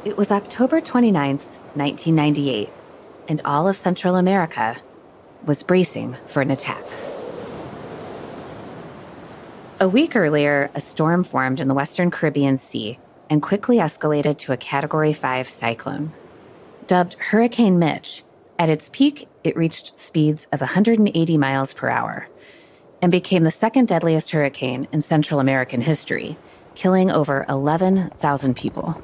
It was October 29th, 1998, and all of Central America was bracing for an attack. A week earlier, a storm formed in the Western Caribbean Sea and quickly escalated to a Category 5 cyclone. Dubbed Hurricane Mitch, at its peak, it reached speeds of 180 miles per hour and became the second deadliest hurricane in Central American history, killing over 11,000 people.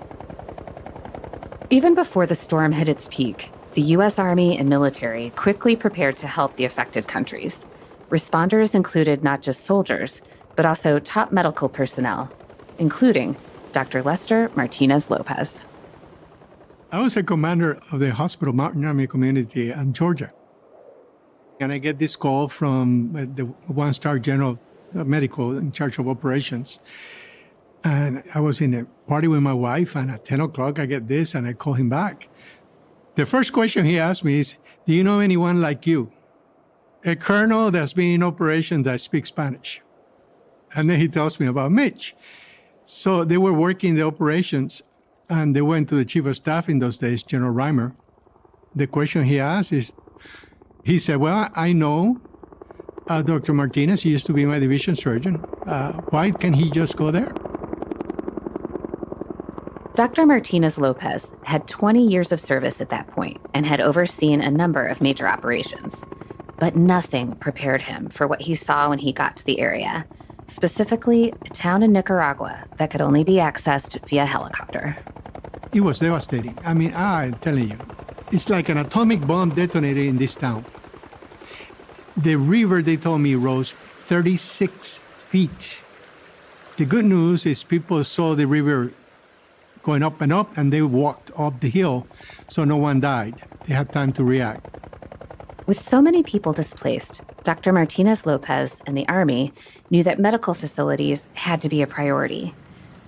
Even before the storm hit its peak, the U.S. Army and military quickly prepared to help the affected countries. Responders included not just soldiers, but also top medical personnel, including Dr. Lester Martinez-Lopez. I was a commander of the hospital Mountain Army community in Georgia. And I get this call from the one-star general medical in charge of operations. And I was in a party with my wife, and at 10 o'clock I get this, and I call him back. The first question he asked me is, do you know anyone like you? A colonel that's been in operation that speaks Spanish. And then he tells me about Mitch. So they were working the operations, and they went to the chief of staff in those days, General Reimer. The question he asked is, he said, well, I know Dr. Martinez. He used to be my division surgeon. Why can't he just go there? Dr. Martinez-Lopez had 20 years of service at that point and had overseen a number of major operations. But nothing prepared him for what he saw when he got to the area, specifically a town in Nicaragua that could only be accessed via helicopter. It was devastating. I mean, I'm telling you, it's like an atomic bomb detonated in this town. The river, they told me, rose 36 feet. The good news is people saw the river going up, and they walked up the hill, so no one died. They had time to react. With so many people displaced, Dr. Martinez-Lopez and the Army knew that medical facilities had to be a priority.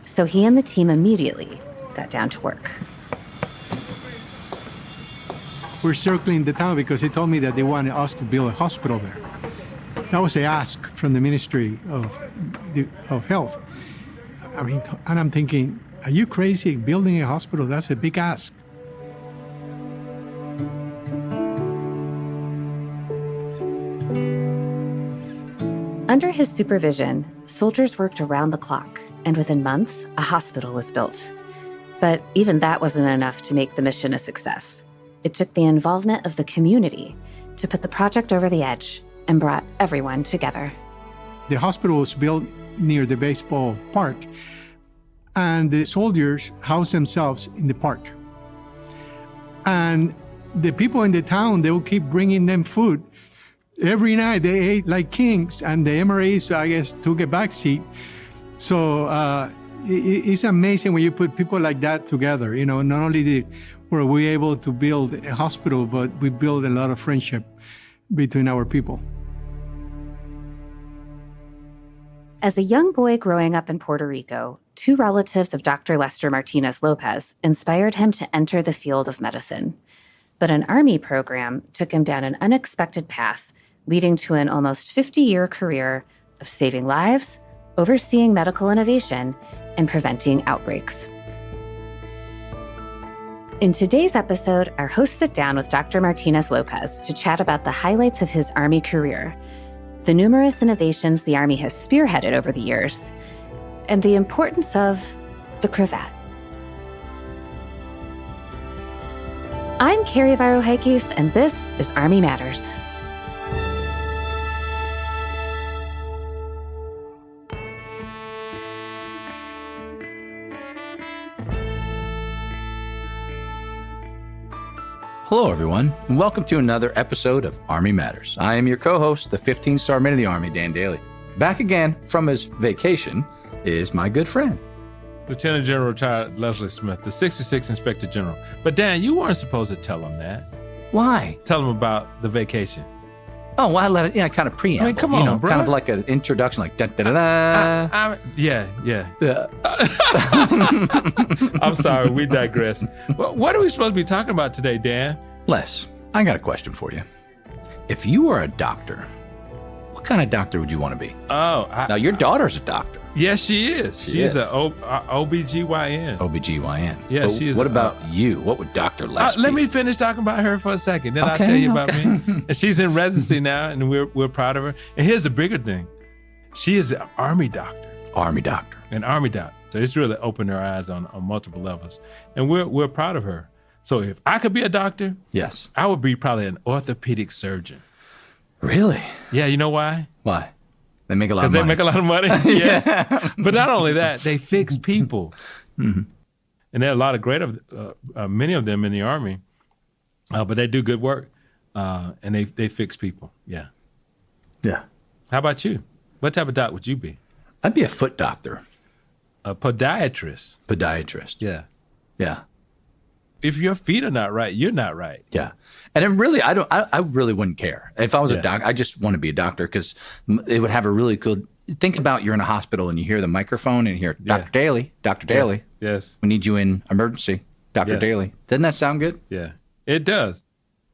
So he and the team immediately got down to work. We're circling the town because they told me that they wanted us to build a hospital there. That was an ask from the Ministry of Health. I mean, and I'm thinking, are you crazy? Building a hospital, that's a big ask. Under his supervision, soldiers worked around the clock, and within months, a hospital was built. But even that wasn't enough to make the mission a success. It took the involvement of the community to put the project over the edge and brought everyone together. The hospital was built near the baseball park, and the soldiers housed themselves in the park. And the people in the town, they would keep bringing them food. Every night they ate like kings, and the MRAs, I guess, took a backseat. So it's amazing when you put people like that together. You know, not only were we able to build a hospital, but we built a lot of friendship between our people. As a young boy growing up in Puerto Rico, two relatives of Dr. Lester Martinez-Lopez inspired him to enter the field of medicine. But an Army program took him down an unexpected path, leading to an almost 50-year career of saving lives, overseeing medical innovation, and preventing outbreaks. In today's episode, our hosts sit down with Dr. Martinez-Lopez to chat about the highlights of his Army career, the numerous innovations the Army has spearheaded over the years, and the importance of the cravat. I'm Carrie Varo-Heikis, and this is Army Matters. Hello, everyone, and welcome to another episode of Army Matters. I am your co-host, the 15-star man of the Army, Dan Dailey. Back again from his vacation is my good friend, Lieutenant General retired Leslie Smith, the 66th Inspector General. But Dan, you weren't supposed to tell him that. Why? Tell him about the vacation. Oh, well, I let it, kind of preamble. I mean, come on, bro. Kind of like an introduction, like da-da-da-da. Yeah. Yeah. I'm sorry, we digress. What are we supposed to be talking about today, Dan? Les, I got a question for you. If you were a doctor, what kind of doctor would you want to be? Oh, Now, your daughter's a doctor. Yes, she is. She She's is. an OBGYN. OBGYN. Yeah, But she is What a- about you? What would Dr. Les Let be? me finish talking about her for a second, then I'll Okay, tell you about okay. me. And she's in residency now, and we're proud of her. And here's the bigger thing: she is an Army doctor, Army doctor. an Army doctor. So it's really opened her eyes on multiple levels, and we're proud of her. So if I could be a doctor, Yes. I would be probably an orthopedic surgeon. Really? Yeah, you know why? Why? They make a lot of Because money. they make a lot of money. Yeah. But not only that, they fix people. Mm-hmm. And there are a lot of many of them in the Army, but they do good work. And they fix people. Yeah. Yeah. How about you? What type of doc would you be? I'd be a foot doctor. A podiatrist. Podiatrist. Yeah. Yeah. If your feet are not right, you're not right. Yeah. And then really, I really wouldn't care. If I was Yeah. a doctor, I just want to be a doctor because it would have a really good, think about you're in a hospital and you hear the microphone and you hear, Dr. Dailey, Dr. Dailey, Yes. we need you in emergency, Dr. Yes. Dailey. Doesn't that sound good? Yeah. It does.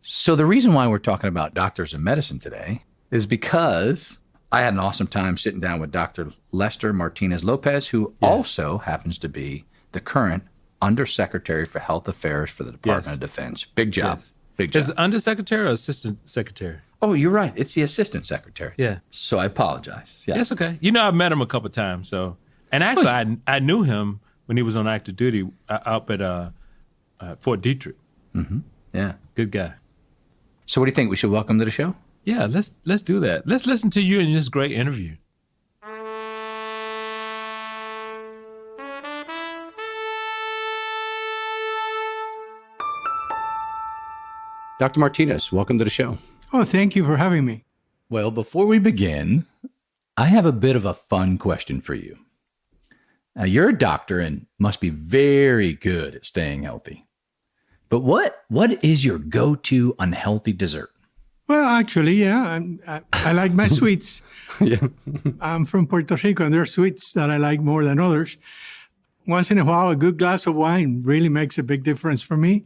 So the reason why we're talking about doctors and medicine today is because I had an awesome time sitting down with Dr. Lester Martinez-Lopez, who also happens to be the current Undersecretary for Health Affairs for the Department Yes. of Defense. Big job. Yes. Big job. Is it undersecretary or assistant secretary? Oh, you're right. It's the assistant secretary. Yeah. So I apologize. Yeah. That's okay. You know, I've met him a couple of times. So, and actually, I knew him when he was on active duty up at Fort Detrick. Yeah. Good guy. So what do you think? We should welcome to the show? Yeah, let's do that. Let's listen to you in this great interview. Dr. Martinez, welcome to the show. Oh, thank you for having me. Well, before we begin, I have a bit of a fun question for you. Now, you're a doctor and must be very good at staying healthy. But what is your go-to unhealthy dessert? Well, actually, yeah, I like my sweets. Yeah. I'm from Puerto Rico, and there are sweets that I like more than others. Once in a while, a good glass of wine really makes a big difference for me.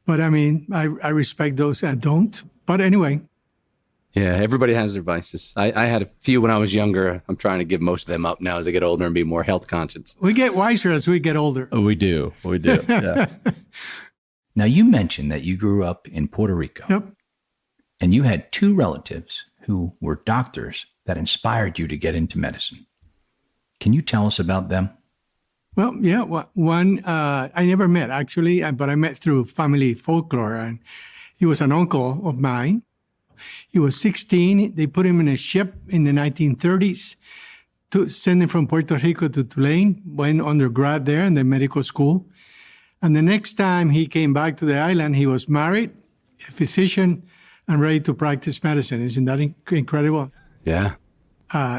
But I mean, I respect those that don't. But anyway. Yeah, everybody has their vices. I had a few when I was younger. I'm trying to give most of them up now as I get older and be more health conscious. We get wiser as we get older. Oh, we do. We do. Yeah. Now, you mentioned that you grew up in Puerto Rico. Yep. And you had two relatives who were doctors that inspired you to get into medicine. Can you tell us about them? Well, yeah, one I never met actually, but I met through family folklore. And he was an uncle of mine. He was 16. They put him in a ship in the 1930s to send him from Puerto Rico to Tulane, went undergrad there in the medical school. And the next time he came back to the island, he was married, a physician, and ready to practice medicine. Isn't that incredible? Yeah.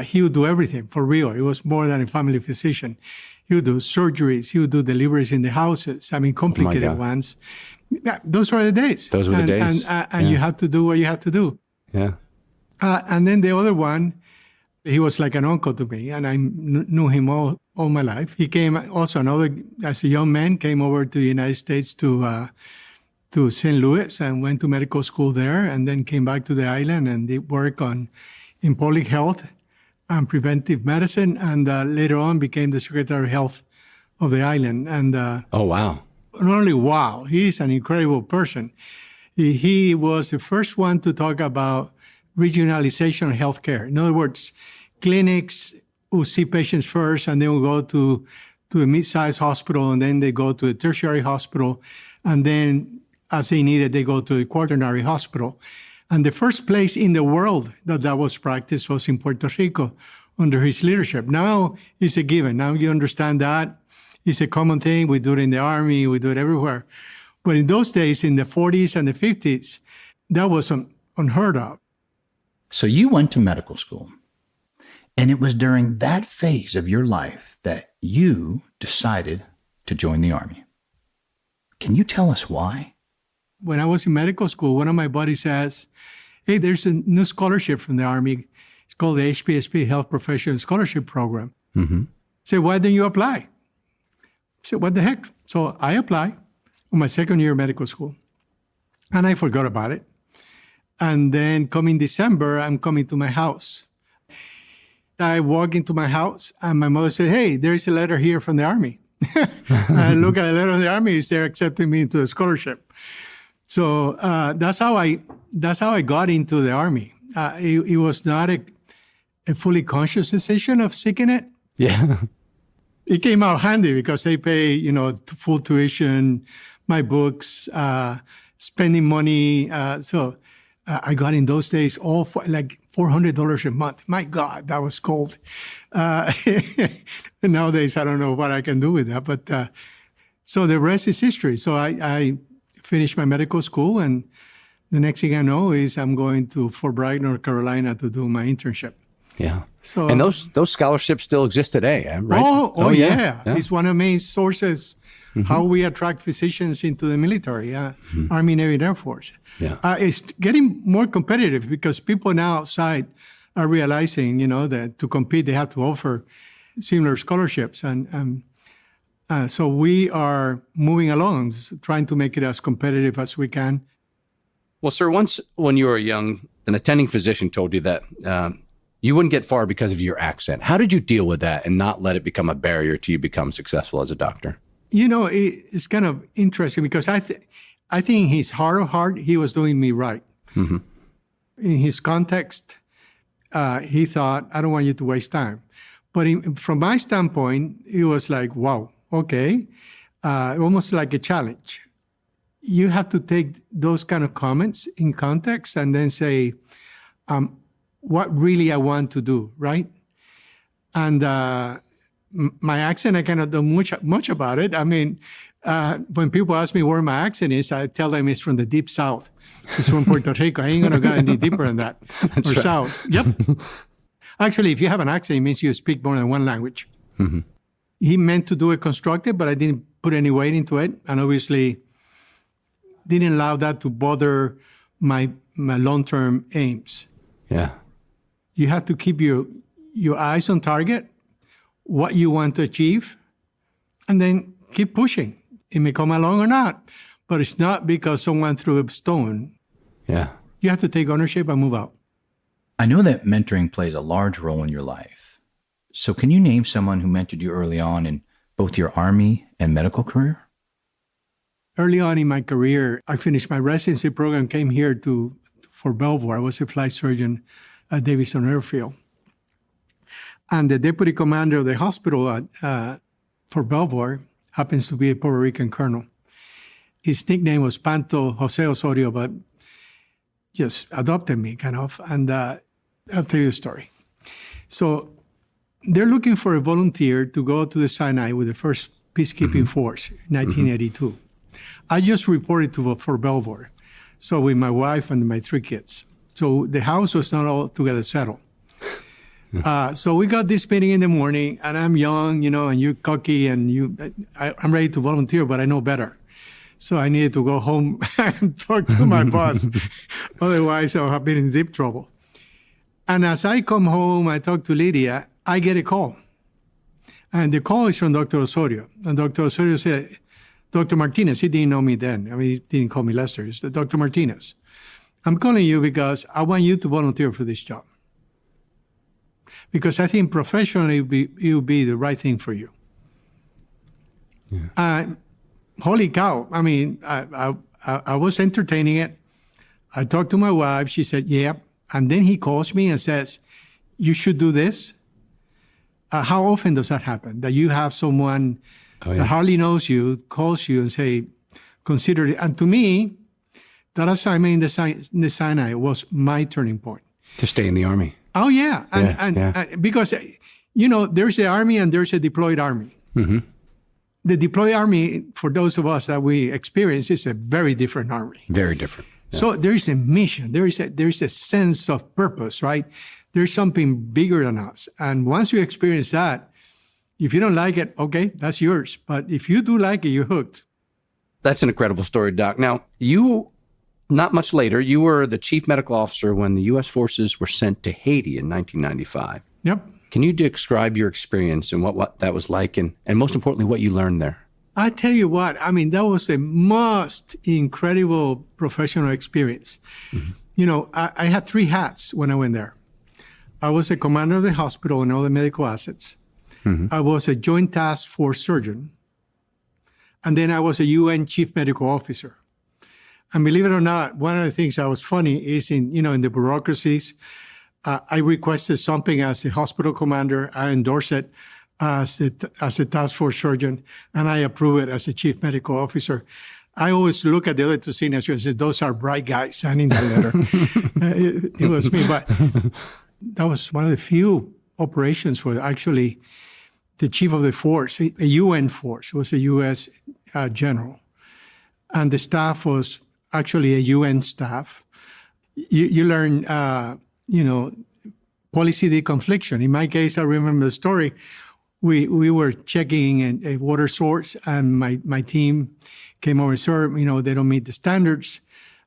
He would do everything for real. He was more than a family physician. He would do surgeries. He would do deliveries in the houses. I mean, complicated ones. Yeah, those were the days. Those were the days. And you had to do what you had to do. Yeah. And then the other one, he was like an uncle to me, and I knew him all my life. He came also as a young man, came over to the United States to St. Louis and went to medical school there, and then came back to the island and did work in public health and preventive medicine, and later on became the Secretary of Health of the island. And Oh, wow. not only wow, he's an incredible person. He was the first one to talk about regionalization of healthcare. In other words, clinics will see patients first, and then will go to a mid-sized hospital, and then they go to a tertiary hospital, and then as they needed, they go to a quaternary hospital. And the first place in the world that was practiced was in Puerto Rico under his leadership. Now it's a given. Now you understand that. It's a common thing. We do it in the Army. We do it everywhere. But in those days, in the 40s and the 50s, that was unheard of. So you went to medical school, and it was during that phase of your life that you decided to join the Army. Can you tell us why? When I was in medical school, one of my buddies says, hey, there's a new scholarship from the Army. It's called the HPSP, Health Professional Scholarship Program. Mm-hmm. I said, why don't you apply? I said, what the heck? So I applied on my second year of medical school, and I forgot about it. And then coming December, I'm coming to my house. I walk into my house and my mother said, "Hey, there's a letter here from the Army." I look at the letter of the Army, they're accepting me into a scholarship. So that's how I got into the Army. It was not a fully conscious decision of seeking it. Yeah. It came out handy because they pay, full tuition, my books, spending money. So I got in those days like $400 a month. My God, that was gold. Nowadays, I don't know what I can do with that. But so the rest is history. So I finished my medical school, and the next thing I know is I'm going to Fort Bragg, North Carolina, to do my internship. Yeah. So, and those scholarships still exist today, right? Oh yeah. It's one of the main sources how we attract physicians into the military, Army, Navy, and Air Force. Yeah. It's getting more competitive because people now outside are realizing, that to compete they have to offer similar scholarships, and so we are moving along, trying to make it as competitive as we can. Well, sir, once when you were young, an attending physician told you that you wouldn't get far because of your accent. How did you deal with that and not let it become a barrier to you become successful as a doctor? It's kind of interesting because I think in his heart of heart, he was doing me right. Mm-hmm. In his context, he thought, I don't want you to waste time. But from my standpoint, it was like, wow, okay, almost like a challenge. You have to take those kind of comments in context and then say, what really I want to do, right? And my accent, I cannot do much about it. I mean, when people ask me where my accent is, I tell them it's from the deep south. It's from Puerto Rico. I ain't going to go any deeper than that. That's or right. south. Yep. Actually, if you have an accent, it means you speak more than one language. Mm-hmm. He meant to do it constructive, but I didn't put any weight into it. And obviously didn't allow that to bother my long-term aims. Yeah. You have to keep your eyes on target, what you want to achieve, and then keep pushing. It may come along or not, but it's not because someone threw a stone. Yeah. You have to take ownership and move out. I know that mentoring plays a large role in your life. So can you name someone who mentored you early on in both your Army and medical career? Early on in my career, I finished my residency program, came here to Fort Belvoir. I was a flight surgeon at Davison Airfield. And the deputy commander of the hospital at Fort Belvoir happens to be a Puerto Rican colonel. His nickname was Panto Jose Osorio, but just adopted me, kind of. And I'll tell you a story. So they're looking for a volunteer to go to the Sinai with the first peacekeeping force in 1982. I just reported to Fort Belvoir, so with my wife and my 3 kids. So the house was not all together settled. So we got this meeting in the morning, and I'm young, and you're cocky, and I'm ready to volunteer, but I know better. So I needed to go home and talk to my boss. Otherwise, I'll have been in deep trouble. And as I come home, I talk to Lydia, I get a call. And the call is from Dr. Osorio. And Dr. Osorio said, Dr. Martinez, he didn't know me then. I mean, he didn't call me Lester. It's Dr. Martinez. I'm calling you because I want you to volunteer for this job. Because I think professionally it will be the right thing for you. Yeah. Holy cow. I mean, I was entertaining it. I talked to my wife. She said, yeah. And then he calls me and says, you should do this. How often does that happen? That you have someone that hardly knows you, calls you and say, consider it. And to me, that assignment in the Sinai was my turning point. To stay in the Army. Oh, yeah. And because, there's the Army and there's a deployed Army. Mm-hmm. The deployed Army, for those of us that we experience, is a very different Army. Very different. Yeah. So there is a mission. There is a sense of purpose, right? There's something bigger than us. And once you experience that, if you don't like it, okay, that's yours. But if you do like it, you're hooked. That's an incredible story, Doc. Now, you, not much later, you were the chief medical officer when the U.S. forces were sent to Haiti in 1995. Yep. Can you describe your experience and what that was like and most importantly, what you learned there? I tell you what, I mean, that was a most incredible professional experience. Mm-hmm. I had 3 hats when I went there. I was a commander of the hospital and all the medical assets. I was a Joint Task Force surgeon. And then I was a UN Chief Medical Officer. And believe it or not, one of the things that was funny is in the bureaucracies, I requested something as a hospital commander. I endorse it as a task force surgeon, and I approve it as a chief medical officer. I always look at the other two signatures and say, those are bright guys signing that letter. It was me, but that was one of the few operations where actually the chief of the force, a UN force, was a U.S. General. And the staff was actually a UN staff. You learn, policy deconfliction. In my case, I remember the story. We were checking a water source, and my team came over and said, they don't meet the standards.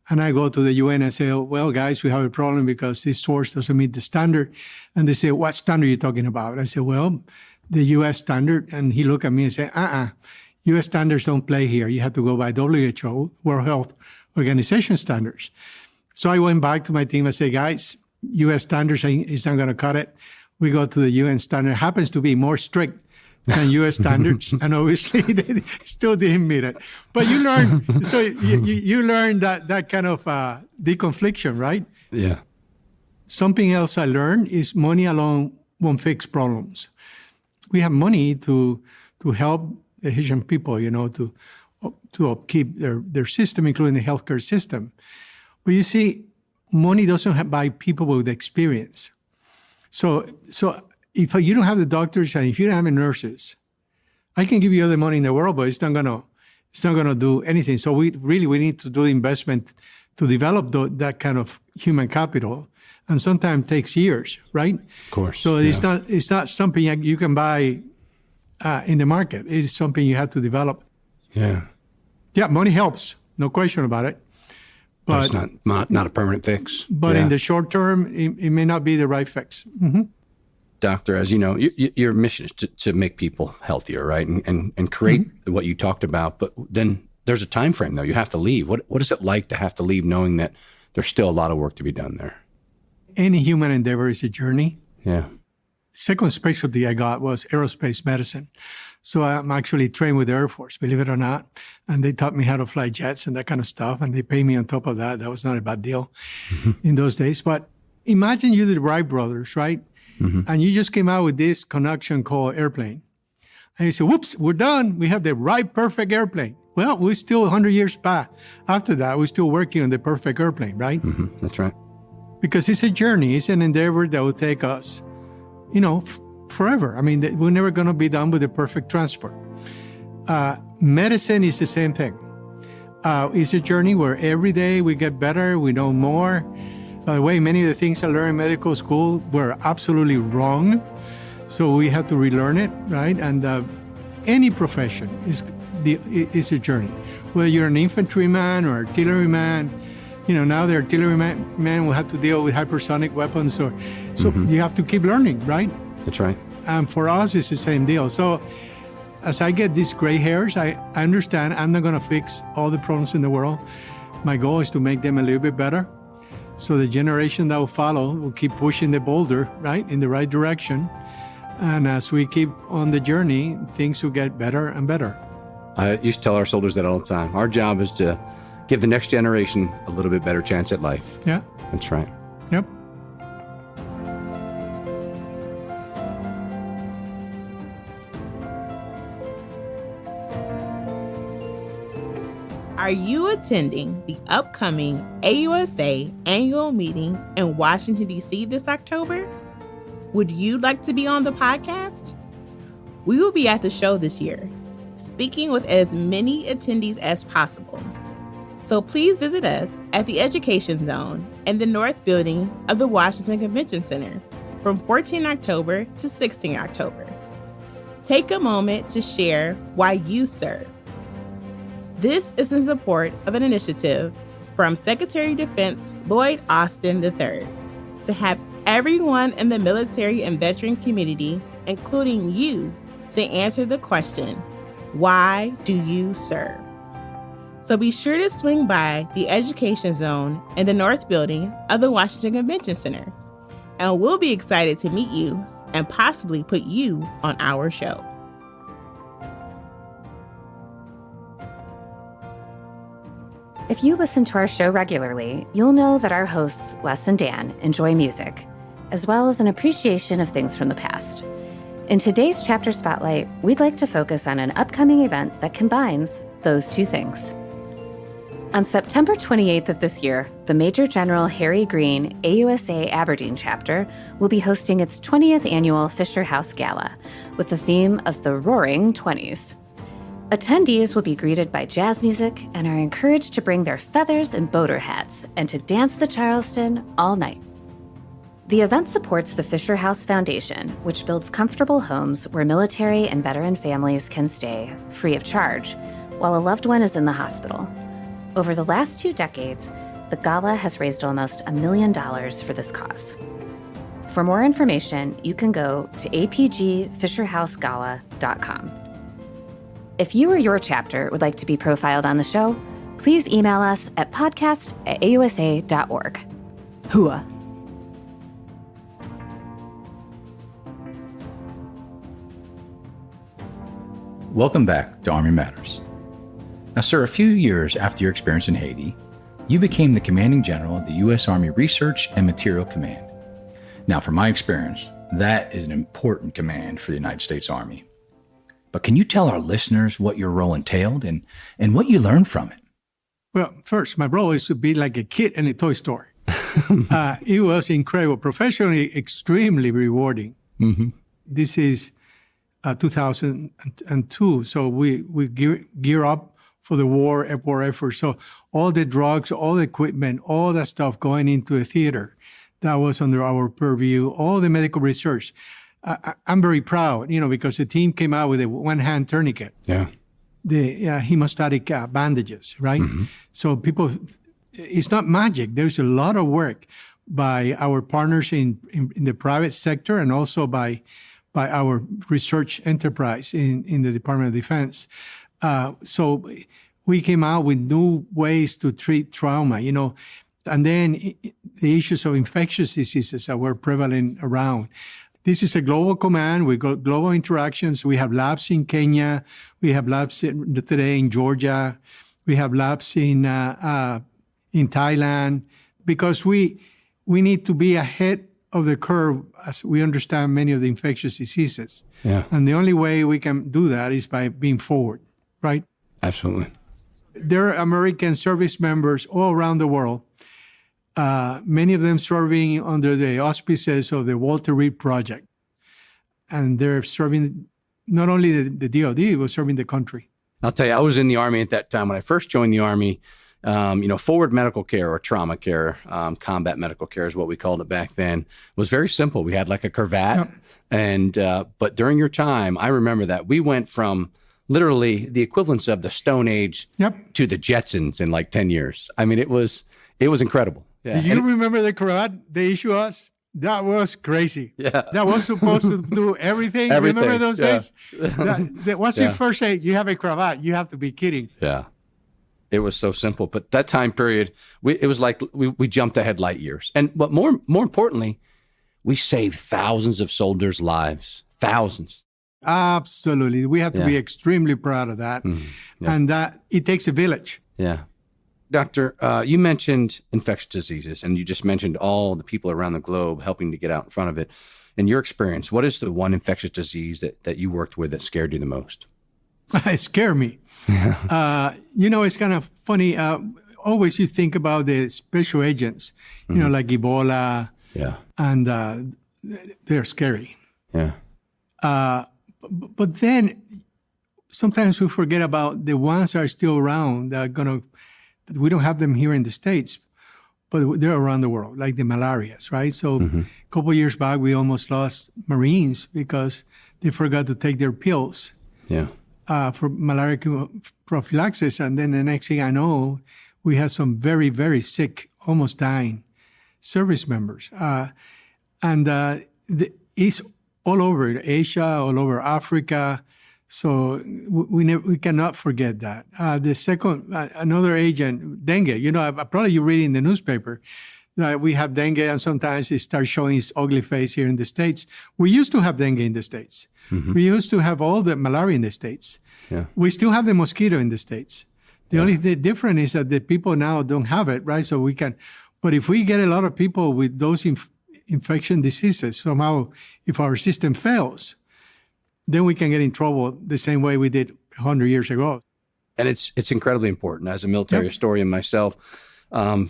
And I go to the UN and say, well, guys, we have a problem because this source doesn't meet the standard. And they say, what standard are you talking about? I said, well, the U.S. standard. And he looked at me and said, U.S. standards don't play here. You have to go by WHO, World Health Organization standards. So I went back to my team and said, guys, U.S. standards is not going to cut it. We go to the UN standard. It happens to be more strict than U.S. standards, and obviously they still didn't meet it. But you learn, so you learn that kind of deconfliction, right? Yeah. Something else I learned is money alone won't fix problems. We have money to help the Haitian people, to upkeep their system, including the healthcare system. But you see, money doesn't buy people with experience. So if you don't have the doctors and if you don't have the nurses, I can give you all the money in the world, but it's not gonna do anything. So we need to do investment to develop that kind of human capital, and sometimes takes years, right? Of course. So it's not something you can buy in the market. It's something you have to develop. Yeah. Yeah, money helps, no question about it. But it's not a permanent fix. But in the short term, it may not be the right fix. Mm-hmm. Doctor, as you know, your mission is to make people healthier, right? And create what you talked about. But then there's a time frame, though. You have to leave. What is it like to have to leave knowing that there's still a lot of work to be done there? Any human endeavor is a journey. Yeah. Second specialty I got was aerospace medicine. So I'm actually trained with the Air Force, believe it or not. And they taught me how to fly jets and that kind of stuff. And they pay me on top of that. That was not a bad deal in those days. But imagine you're the Wright brothers, right? And you just came out with this connection called airplane. And you say, whoops, we're done. We have the right perfect airplane. Well, we're still 100 years back. After that, we're still working on the perfect airplane, right? That's right. Because it's a journey. It's an endeavor that will take us, forever. I mean, we're never going to be done with the perfect transport. Medicine is the same thing. It's a journey where every day we get better, we know more. By the way, many of the things I learned in medical school were absolutely wrong. So we have to relearn it, right? And any profession is a journey. Whether you're an infantryman or artilleryman, now the artilleryman will have to deal with hypersonic weapons. So you have to keep learning, right? That's right. And for us, it's the same deal. So as I get these gray hairs, I understand I'm not going to fix all the problems in the world. My goal is to make them a little bit better. So the generation that will follow will keep pushing the boulder, right, in the right direction. And as we keep on the journey, things will get better and better. I used to tell our soldiers that all the time. Our job is to give the next generation a little bit better chance at life. Yeah. That's right. Yep. Are you attending the upcoming AUSA annual meeting in Washington, D.C. this October? Would you like to be on the podcast? We will be at the show this year, speaking with as many attendees as possible. So please visit us at the Education Zone in the North Building of the Washington Convention Center from 14 October to 16 October. Take a moment to share why you serve. This is in support of an initiative from Secretary of Defense Lloyd Austin III to have everyone in the military and veteran community, including you, to answer the question, why do you serve? So be sure to swing by the Education Zone in the North Building of the Washington Convention Center. and we'll be excited to meet you and possibly put you on our show. If you listen to our show regularly, you'll know that our hosts, Les and Dan, enjoy music, as well as an appreciation of things from the past. In today's Chapter Spotlight, we'd like to focus on an upcoming event that combines those two things. On September 28th of this year, the Major General Harry Green AUSA Aberdeen chapter will be hosting its 20th annual Fisher House Gala with the theme of the Roaring Twenties. Attendees will be greeted by jazz music and are encouraged to bring their feathers and boater hats and to dance the Charleston all night. The event supports the Fisher House Foundation, which builds comfortable homes where military and veteran families can stay free of charge while a loved one is in the hospital. Over the last 2 decades, the gala has raised almost $1 million for this cause. For more information, you can go to apgfisherhousegala.com. If you or your chapter would like to be profiled on the show, please email us at podcast@ausa.org. Hooah! Welcome back to Army Matters. Now, sir, a few years after your experience in Haiti, you became the commanding general of the U.S. Army Research and Material Command. Now, from my experience, that is an important command for the United States Army. But can you tell our listeners what your role entailed and what you learned from it? Well, first, my role is to be like a kid in a toy store. It was incredible, professionally extremely rewarding. Mm-hmm. This is 2002, so we gear up for the war effort. So all the drugs, all the equipment, all that stuff going into the theater, that was under our purview, all the medical research. I'm very proud, because the team came out with a one-hand tourniquet. Yeah. The hemostatic bandages, right? Mm-hmm. So it's not magic. There's a lot of work by our partners in the private sector and also by our research enterprise in the Department of Defense. So we came out with new ways to treat trauma, and then the issues of infectious diseases that were prevalent around. This is a global command. We got global interactions. We have labs in Kenya. We have labs today in Georgia. We have labs in Thailand, because we need to be ahead of the curve as we understand many of the infectious diseases. Yeah. And the only way we can do that is by being forward, right? Absolutely. There are American service members all around the world, many of them serving under the auspices of the Walter Reed Project. And they're serving not only the DOD, but serving the country. I'll tell you, I was in the Army at that time. When I first joined the Army, forward medical care or trauma care, combat medical care is what we called it back then, was very simple. We had like a cravat. Yep. But during your time, I remember that we went from literally the equivalence of the Stone Age to the Jetsons in like 10 years. I mean, it was incredible. Yeah. Do you remember the cravat they issued us? That was crazy. Yeah. That was supposed to do everything. Remember those days? What's your first aid? You have a cravat. You have to be kidding. Yeah. It was so simple. But that time period, it was like we jumped ahead light years. But more importantly, we saved thousands of soldiers' lives. Thousands. Absolutely. We have to be extremely proud of that. And it takes a village. Yeah. Doctor, you mentioned infectious diseases, and you just mentioned all the people around the globe helping to get out in front of it. In your experience, what is the one infectious disease that you worked with that scared you the most? It scared me. It's kind of funny. Always you think about the special agents, like Ebola. Yeah. And they're scary. Yeah. But then sometimes we forget about the ones that are still around that we don't have them here in the States, but they're around the world, like the malarias, right? So a couple of years back, we almost lost Marines because they forgot to take their pills for malaria prophylaxis. And then the next thing I know, we had some very, very sick, almost dying service members. It's all over Asia, all over Africa. So we cannot forget that. The second, another agent, dengue. Probably you read in the newspaper, We have dengue, and sometimes it starts showing its ugly face here in the States. We used to have dengue in the States. Mm-hmm. We used to have all the malaria in the States. Yeah. We still have the mosquito in the States. The only difference is that the people now don't have it, right? So we can, but if we get a lot of people with those infection diseases, somehow, if our system fails, then we can get in trouble the same way we did 100 years ago. And it's incredibly important. As a military historian myself,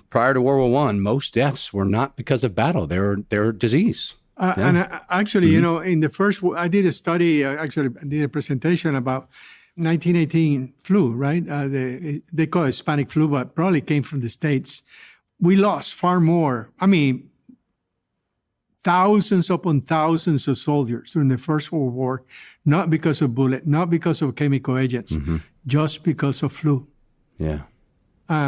prior to World War I, most deaths were not because of battle; they were disease. And actually, you know, in the first, I did a study. I did a presentation about 1918 flu. Right? They call it Hispanic flu, but probably came from the States. We lost far more. I mean, thousands upon thousands of soldiers during the First World War, not because of bullet, not because of chemical agents, just because of flu. Yeah.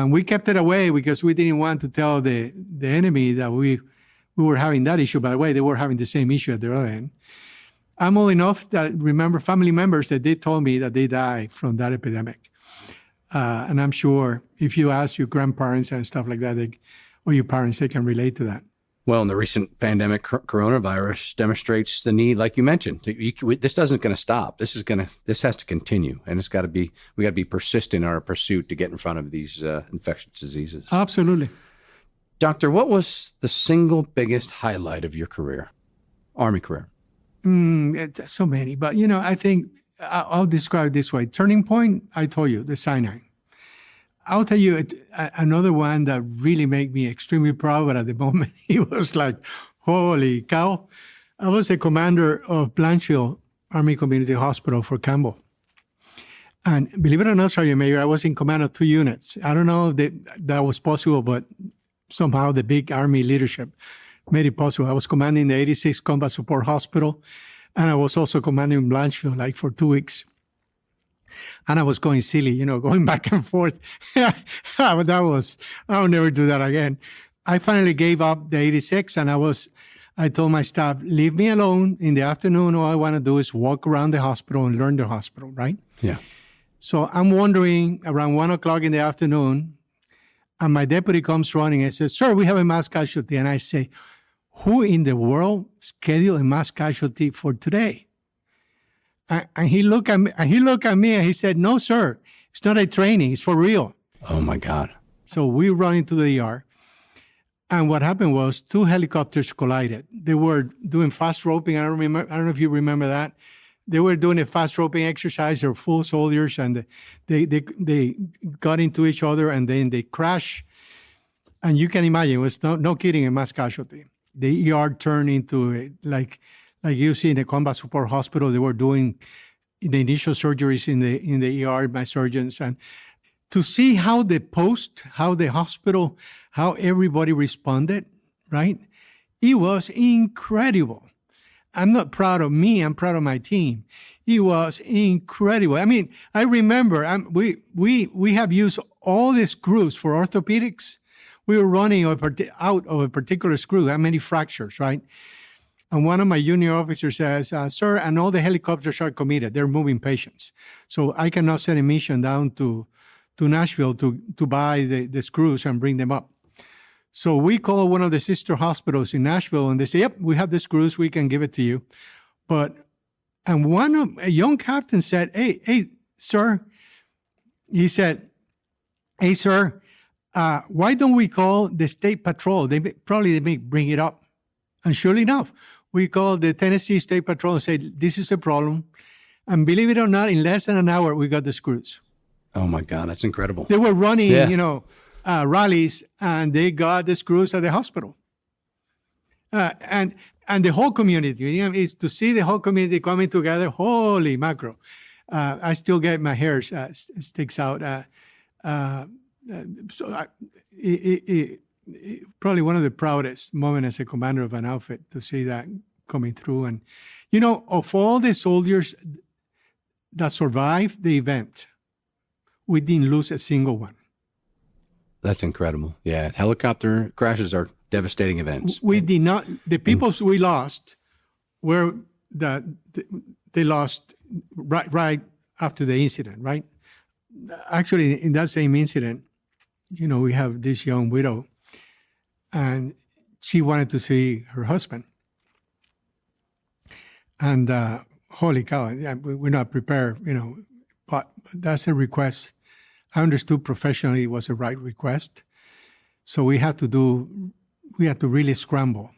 We kept it away because we didn't want to tell the enemy that we were having that issue. By the way, they were having the same issue at the other end. I'm old enough that remember family members that they told me that they died from that epidemic. And I'm sure if you ask your grandparents and stuff like that, or your parents, they can relate to that. Well, and the recent pandemic, coronavirus, demonstrates the need, like you mentioned. This isn't going to stop. This has to continue, and we got to be persistent in our pursuit to get in front of these infectious diseases. Absolutely. Doctor, what was the single biggest highlight of your career, Army career? It's so many, but you know, I think I'll describe it this way. Turning point, I told you, the Sinai. I'll tell you another one that really made me extremely proud, but at the moment, it was like, holy cow. I was the commander of Blanchfield Army Community Hospital for Campbell. And believe it or not, Sergeant Major, I was in command of 2 units. I don't know if that was possible, but somehow the big Army leadership made it possible. I was commanding the 86th Combat Support Hospital, and I was also commanding Blanchfield, like for 2 weeks. And I was going silly, you know, going back and forth. I'll never do that again. I finally gave up the 86, and I told my staff, leave me alone in the afternoon. All I want to do is walk around the hospital and learn the hospital, right? Yeah. So I'm wandering around 1:00 in the afternoon, and my deputy comes running and says, sir, we have a mass casualty. And I say, who in the world scheduled a mass casualty for today? And he looked at me and he said, no, sir, it's not a training. It's for real. Oh, my God. So we run into the ER. And what happened was 2 helicopters collided. They were doing fast roping. I don't know if you remember that. They were doing a fast roping exercise. They're full soldiers, and they got into each other, and then they crashed. And you can imagine, it was no kidding, a mass casualty. The ER turned into like you see in a combat support hospital. They were doing the initial surgeries in the ER, my surgeons, and to see how the hospital, how everybody responded, right? It was incredible. I'm not proud of me. I'm proud of my team. It was incredible. I mean, I remember we have used all the screws for orthopedics. We were running out of a particular screw. How many fractures, right? And one of my junior officers says, sir, and all the helicopters are committed. They're moving patients. So I cannot send a mission down to Nashville to buy the screws and bring them up. So we call one of the sister hospitals in Nashville, and they say, yep, we have the screws. We can give it to you. And a young captain said, hey, sir, he said, hey, sir, why don't we call the state patrol? They may bring it up. And surely enough, we called the Tennessee State Patrol and said, this is a problem. And believe it or not, in less than an hour, we got the screws. Oh, my God, that's incredible. They were running, rallies, and they got the screws at the hospital. And the whole community, is to see the whole community coming together. Holy macro. I still get my hair sticks out. Probably one of the proudest moments as a commander of an outfit to see that coming through. And, of all the soldiers that survived the event, we didn't lose a single one. That's incredible. Yeah. Helicopter crashes are devastating events. We did not, the people we lost were they lost right after the incident, right? Actually, in that same incident, we have this young widow. and she wanted to see her husband. And holy cow, we're not prepared, but that's a request. I understood professionally it was a right request. So we had to really scramble.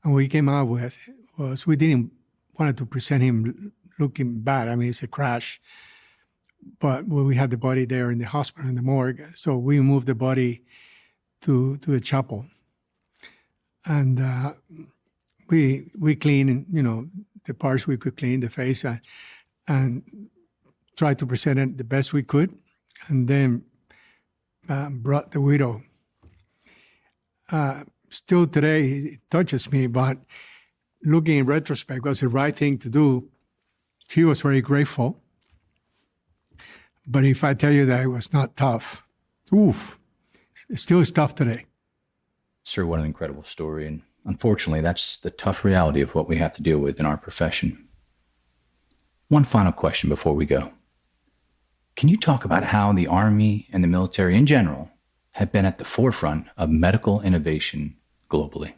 And what we came out with was we didn't want to present him looking bad. I mean, it's a crash. But we had the body there in the hospital, in the morgue. So we moved the body to the chapel. And we cleaned, the parts we could clean, the face, and tried to present it the best we could. And then brought the widow. Still today, it touches me, but looking in retrospect, was the right thing to do. She was very grateful. But if I tell you that it was not tough, it still is tough today. Sir, what an incredible story. And unfortunately, that's the tough reality of what we have to deal with in our profession. One final question before we go. Can you talk about how the Army and the military in general have been at the forefront of medical innovation globally?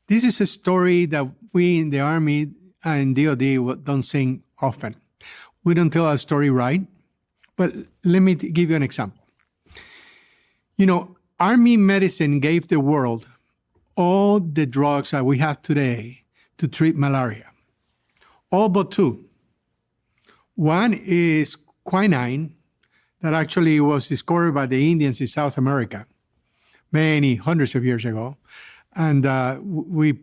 This is a story that we in the Army and DOD don't sing often. We don't tell our story right. But let me give you an example. Army medicine gave the world all the drugs that we have today to treat malaria. All but two. One is quinine, that actually was discovered by the Indians in South America many hundreds of years ago. And we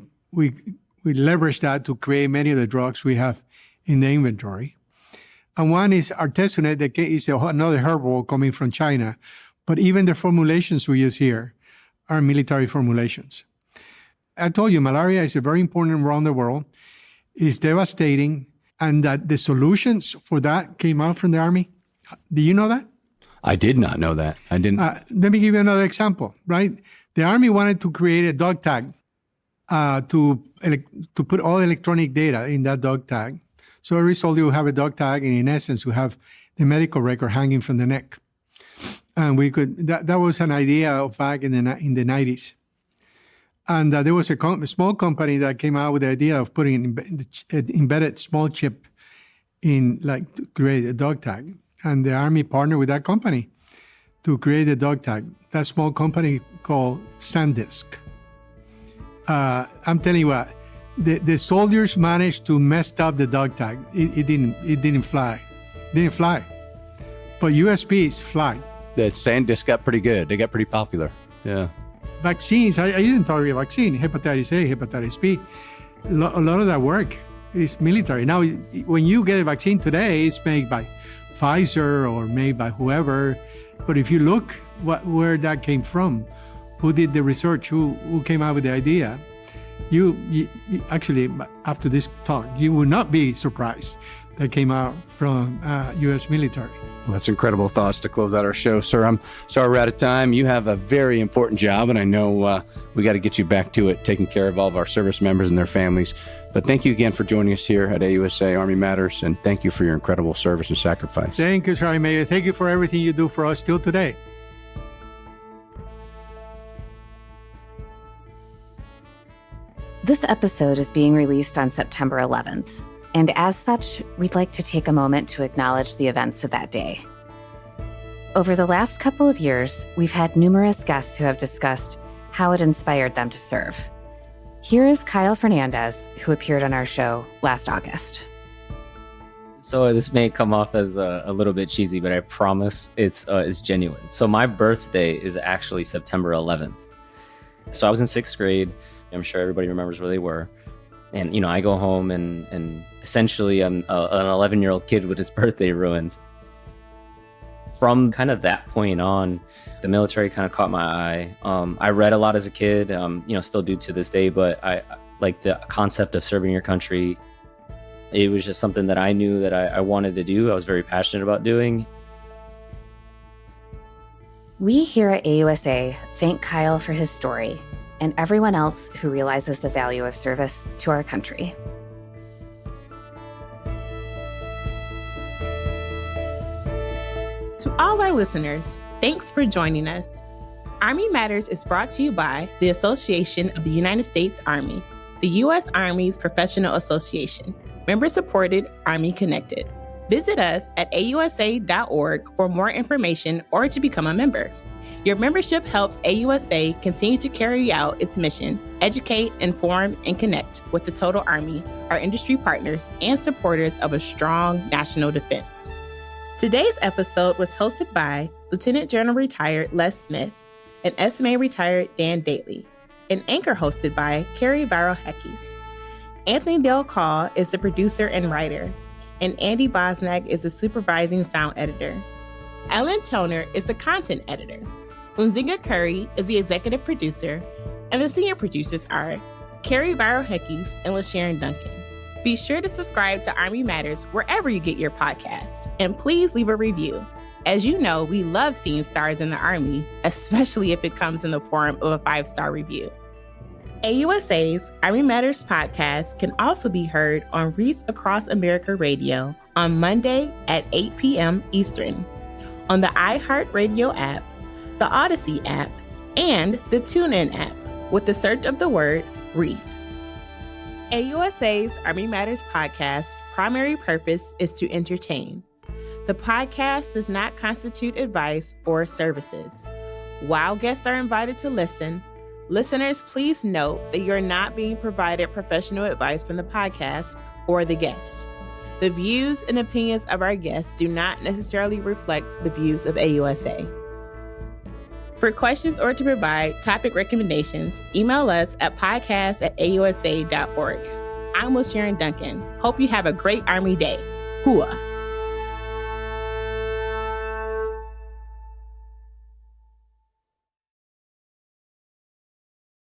leveraged that to create many of the drugs we have in the inventory. And one is artesunate, that is another herbal coming from China. But even the formulations we use here are military formulations. I told you, malaria is very important around the world. It's devastating. And that the solutions for that came out from the Army. Do you know that? I did not know that. I didn't. Let me give you another example, right? The Army wanted to create a dog tag to put all electronic data in that dog tag. So every soldier will have a dog tag, and in essence, we have the medical record hanging from the neck. And we could, that was an idea of back in the 90s. And there was a small company that came out with the idea of putting an embedded small chip in, to create a dog tag. And the Army partnered with that company to create a dog tag. That small company called SanDisk. I'm telling you what, the soldiers managed to mess up the dog tag. It didn't fly. It didn't fly. But USBs fly. The SanDisk got pretty good. They got pretty popular. Yeah. Vaccines, I didn't talk about vaccine, hepatitis A, hepatitis B. A lot of that work is military. Now, when you get a vaccine today, it's made by Pfizer or made by whoever. But if you look where that came from, who did the research, who came out with the idea, you actually, after this talk, you will not be surprised that came out from U.S. military. Well, that's incredible thoughts to close out our show. Sir, I'm sorry we're out of time. You have a very important job, and I know we got to get you back to it, taking care of all of our service members and their families. But thank you again for joining us here at AUSA Army Matters, and thank you for your incredible service and sacrifice. Thank you, Sergeant Major. Thank you for everything you do for us still today. This episode is being released on September 11th. And as such, we'd like to take a moment to acknowledge the events of that day. Over the last couple of years, we've had numerous guests who have discussed how it inspired them to serve. Here is Kyle Fernandez, who appeared on our show last August. So this may come off as a little bit cheesy, but I promise it's genuine. So my birthday is actually September 11th. So I was in 6th grade. I'm sure everybody remembers where they were. And, I go home and essentially I'm an 11-year-old kid with his birthday ruined. From kind of that point on, the military kind of caught my eye. I read a lot as a kid, still do to this day, but I like the concept of serving your country. It was just something that I knew that I wanted to do. I was very passionate about doing. We here at AUSA thank Kyle for his story and everyone else who realizes the value of service to our country. To all our listeners, thanks for joining us. Army Matters is brought to you by the Association of the United States Army, the U.S. Army's professional association, member-supported, Army-connected. Visit us at ausa.org for more information or to become a member. Your membership helps AUSA continue to carry out its mission, educate, inform, and connect with the total Army, our industry partners, and supporters of a strong national defense. Today's episode was hosted by Lieutenant General Retired Les Smith and SMA Retired Dan Dailey, and anchor hosted by Carrie Barrow-Heckes. Anthony Del Call is the producer and writer, and Andy Bosnack is the supervising sound editor. Ellen Toner is the content editor. Unzinga Curry is the executive producer, and the senior producers are Carrie Barrow-Heckes and LaSharon Duncan. Be sure to subscribe to Army Matters wherever you get your podcasts, and please leave a review. As you know, we love seeing stars in the Army, especially if it comes in the form of a 5-star review. AUSA's Army Matters podcast can also be heard on Reach Across America Radio on Monday at 8 p.m. Eastern, on the iHeartRadio app, the Odyssey app, and the TuneIn app with the search of the word Reef. AUSA's Army Matters podcast primary purpose is to entertain. The podcast does not constitute advice or services. While guests are invited to listen, listeners, please note that you're not being provided professional advice from the podcast or the guest. The views and opinions of our guests do not necessarily reflect the views of AUSA. For questions or to provide topic recommendations, email us at podcast@ausa.org. I'm LaSharon Duncan. Hope you have a great Army Day. Hooah!